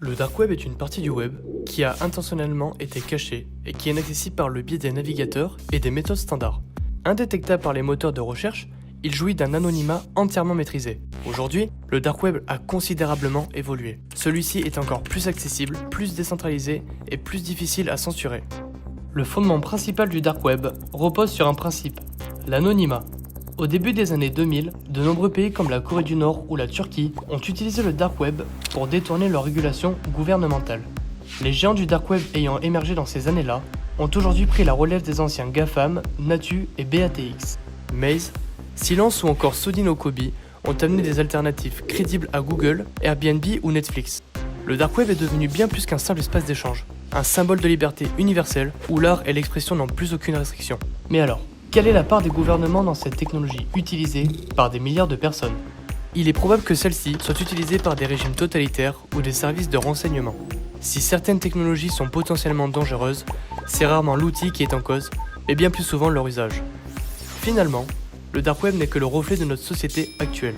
Le dark web est une partie du web qui a intentionnellement été cachée et qui est inaccessible par le biais des navigateurs et des méthodes standards. Indétectable par les moteurs de recherche, il jouit d'un anonymat entièrement maîtrisé. Aujourd'hui, le dark web a considérablement évolué. Celui-ci est encore plus accessible, plus décentralisé et plus difficile à censurer. Le fondement principal du dark web repose sur un principe, l'anonymat. Au début des années 2000, de nombreux pays comme la Corée du Nord ou la Turquie ont utilisé le dark web pour détourner leurs régulations gouvernementales. Les géants du dark web ayant émergé dans ces années-là ont aujourd'hui pris la relève des anciens GAFAM, Natu et BATX. Maze, Silence ou encore Sodinocobi ont amené des alternatives crédibles à Google, Airbnb ou Netflix. Le dark web est devenu bien plus qu'un simple espace d'échange, un symbole de liberté universelle où l'art et l'expression n'ont plus aucune restriction. Mais alors, quelle est la part des gouvernements dans cette technologie utilisée par des milliards de personnes ? Il est probable que celle-ci soit utilisée par des régimes totalitaires ou des services de renseignement. Si certaines technologies sont potentiellement dangereuses, c'est rarement l'outil qui est en cause, mais bien plus souvent leur usage. Finalement, le dark web n'est que le reflet de notre société actuelle.